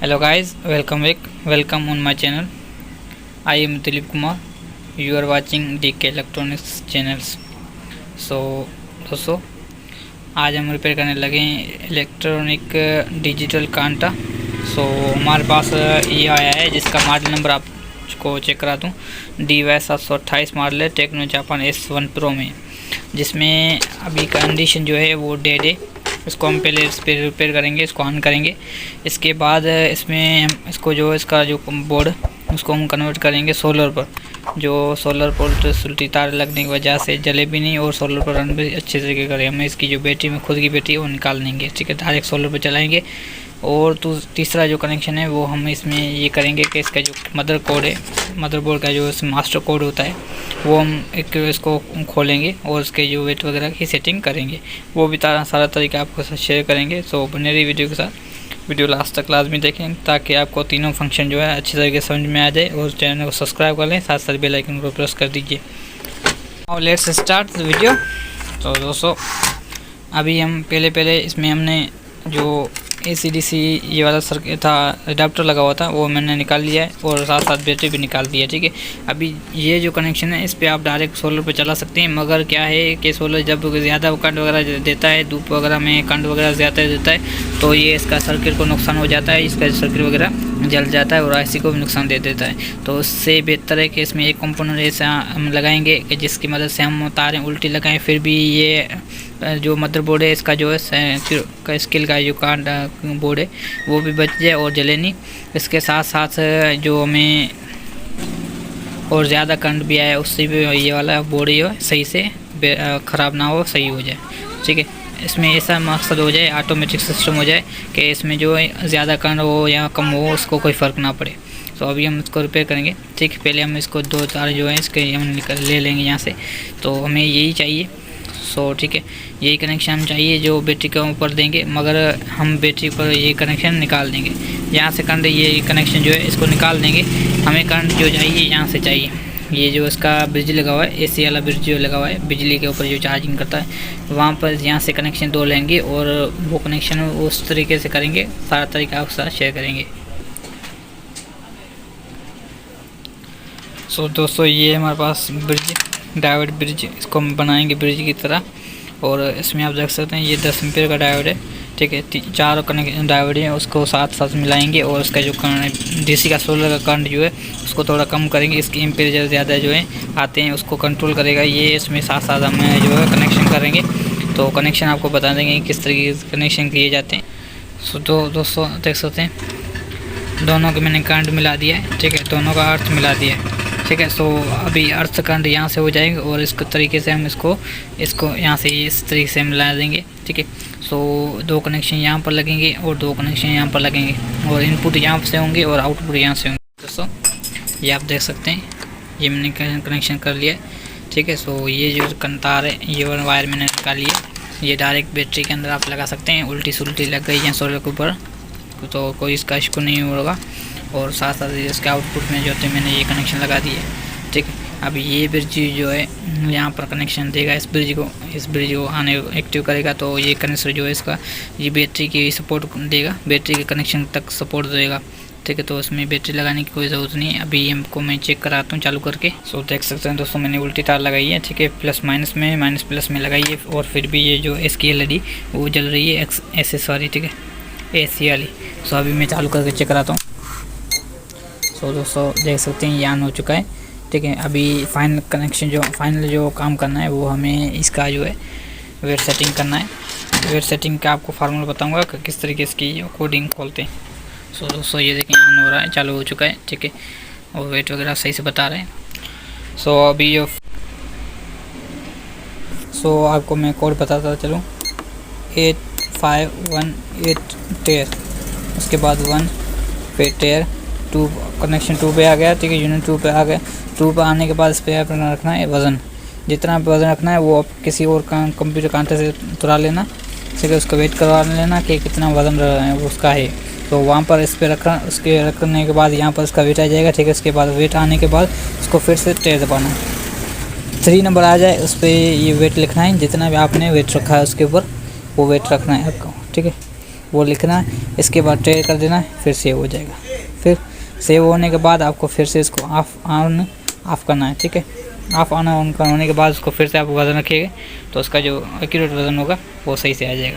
Hello guys, welcome on my channel. I am Dilip Kumar. You are watching DK Electronics channels. So दोस्तों, आज हम repair करने लगे हैं इलेक्ट्रॉनिक डिजिटल कांटा। हमारे पास ये आया है जिसका मॉडल नंबर आपको चेक करा दूँ। DY728 मॉडल है, टेक्नो जापान S1 प्रो में, जिसमें अभी कंडीशन जो है वो डेड है। इसको हम पहले इस पर रिपेयर करेंगे, इसको ऑन करेंगे। इसके बाद इसमें हम इसको जो इसका जो बोर्ड उसको हम कन्वर्ट करेंगे सोलर पर। जो सोलर पर सुलटी तार लगने की वजह से जले भी नहीं और सोलर पर रन भी अच्छे तरीके करें। हमें इसकी जो बैटरी में खुद की बैटरी है वो निकाल लेंगे, ठीक है। डायरेक्ट सोलर पर चलाएंगे। और तीसरा जो कनेक्शन है वो हम इसमें ये करेंगे कि इसका जो मदर कोड है, मदरबोर्ड का जो मास्टर कोड होता है, वो हम इसको खोलेंगे और उसके जो वेट वगैरह की सेटिंग करेंगे। वो भी सारा तरीका आपको साथ शेयर करेंगे। सो बने रही वीडियो के साथ, वीडियो लास्ट तक लाजमी देखें ताकि आपको तीनों फंक्शन जो है अच्छी तरीके से समझ में आ जाए। और चैनल को सब्सक्राइब कर लें, साथ साथ बेल आइकन को प्रेस कर दीजिए। और लेट्स स्टार्ट द वीडियो। तो दोस्तों, अभी हम पहले इसमें हमने जो AC/DC ये वाला सर्किट था, अडाप्टर लगा हुआ था, वो मैंने निकाल लिया है और साथ साथ बैटरी भी निकाल दी है, ठीक है। अभी ये जो कनेक्शन है इस पर आप डायरेक्ट सोलर पे चला सकते हैं, मगर क्या है कि सोलर जब ज़्यादा करंट वगैरह देता है, धूप वगैरह में करंट वगैरह ज़्यादा देता है, तो ये इसका सर्किट को नुकसान हो जाता है, इसका सर्किट वगैरह जल जाता है और IC को भी नुकसान दे देता है। तो उससे बेहतर है कि इसमें एक कंपोनेंट ऐसा हम लगाएंगे कि जिसकी मदद से हम तारें उल्टी लगाएं, फिर भी ये जो मदरबोर्ड है इसका जो है स्किल का जो कार्ड बोर्ड है वो भी बच जाए और जले नहीं। इसके साथ साथ जो हमें और ज़्यादा करंट भी आए उससे भी ये वाला बोर्ड जो है सही से ख़राब ना हो, सही हो जाए, ठीक है। इसमें ऐसा मकसद हो जाए, ऑटोमेटिक सिस्टम हो जाए कि इसमें जो ज़्यादा करंट हो या कम हो उसको कोई फ़र्क ना पड़े। तो अभी हम इसको रिपेयर करेंगे, ठीक है। पहले हम इसको दो तार जो है इसके हम ले लेंगे यहाँ से। तो हमें यही चाहिए, ठीक है। यही कनेक्शन हम चाहिए जो बैटरी के ऊपर देंगे, मगर हम बैटरी पर ये कनेक्शन निकाल देंगे। यहाँ से करंट ये कनेक्शन जो है इसको निकाल देंगे। हमें करंट जो चाहिए यहाँ से चाहिए। ये जो इसका ब्रिज लगा हुआ है, AC वाला ब्रिज जो लगा हुआ है बिजली के ऊपर जो चार्जिंग करता है, वहाँ पर यहाँ से कनेक्शन दो लेंगे और वो कनेक्शन उस तरीके से करेंगे। सारा तरीका आपके साथ शेयर करेंगे। दोस्तों, ये हमारे पास ब्रिज, डायोड ब्रिज, इसको हम बनाएंगे ब्रिज की तरह। और इसमें आप देख सकते हैं ये 10 एम्पीयर का डायोड है, ठीक है। चारों कनेक्शन डायोड है, उसको साथ साथ मिलाएंगे और उसका जो DC का सोलर का करंट जो है उसको थोड़ा कम करेंगे। इसकी एम्पीयर ज़्यादा जो है आते हैं उसको कंट्रोल करेगा ये। इसमें साथ साथ हम जो है कनेक्शन करेंगे। तो कनेक्शन आपको बता देंगे किस तरीके से कनेक्शन किए जाते हैं। दोस्तों देख सकते हैं दोनों के मैंने करंट मिला दिया है, ठीक है। दोनों का अर्थ मिला दिया है, ठीक है। अभी अर्थ करंट यहाँ से हो जाएगा और इस तरीके से हम इसको यहाँ से इस तरीके से मिला देंगे, ठीक है। दो कनेक्शन यहाँ पर लगेंगे और दो कनेक्शन यहाँ पर लगेंगे और इनपुट यहाँ से होंगे और आउटपुट यहाँ से होंगे। दोस्तों, ये आप देख सकते हैं ये मैंने कनेक्शन कर लिया है, ठीक है। ये जो तार है ये वायर मैंने निकाल लिया। ये डायरेक्ट बैटरी के अंदर आप लगा सकते हैं। उल्टी सुलटी लग गई है सोलर के ऊपर तो कोई इसका इश्यू नहीं होगा। और साथ साथ इसके आउटपुट में जो थे मैंने ये कनेक्शन लगा दिए, ठीक है। अब ये ब्रिज जो है यहाँ पर कनेक्शन देगा, इस ब्रिज को आने एक्टिव करेगा। तो ये कनेक्शन जो है इसका ये बैटरी की सपोर्ट देगा, बैटरी के कनेक्शन तक सपोर्ट देगा, ठीक है। तो उसमें बैटरी लगाने की कोई ज़रूरत नहीं है। अभी हमको मैं चेक कराता हूँ चालू करके। देख सकते हैं दोस्तों, मैंने उल्टी तार लगाई है, ठीक है। प्लस प्लस में लगाई है और फिर भी ये जो इसकी LED वो जल रही है, SS वाली, ठीक है, AC वाली। अभी मैं चालू करके चेक कराता हूँ। दोस्तों देख सकते हैं ये ऑन हो चुका है, ठीक है। अभी फाइनल जो काम करना है वो हमें इसका जो है वेट सेटिंग करना है। वेट सेटिंग का आपको फार्मूला बताऊंगा कि किस तरीके से की कोडिंग खोलते हैं। दोस्तों ये देखें ऑन हो रहा है, चालू हो चुका है, ठीक है। और वेट वगैरह सही से बता रहे हैं। अभी ये आपको मैं कोड बताता चलूँ। 8518 टेयर, उसके बाद 1 पे टेयर 2 कनेक्शन 2 पे आ गया, ठीक है। यूनिट 2 पे आ गया। 2 पे आने के बाद इस पर अपना रखना है वज़न, जितना वज़न रखना है वो आप किसी और कंप्यूटर कांटे से तुरा लेना, ठीक है। उसका वेट करवा लेना कि कितना वज़न उसका है। तो वहाँ पर इस पर उसके रखने के बाद यहाँ पर उसका वेट आ जाएगा, ठीक है। उसके बाद वेट आने के बाद उसको फिर से टेयर दबाना, 3 नंबर आ जाए उस पर ये वेट लिखना है। जितना भी आपने वेट रखा है उसके ऊपर वो वेट रखना है आपको, ठीक है। वो लिखना है, इसके बाद ट्रेड कर देना है, फिर सेव हो जाएगा। फिर सेव होने के बाद आपको फिर से इसको ऑफ करना है, ठीक है। ऑफ ऑन के बाद उसको फिर से आप वज़न रखिएगा तो उसका जो एक्यूरेट वज़न होगा वो सही से आ जाएगा।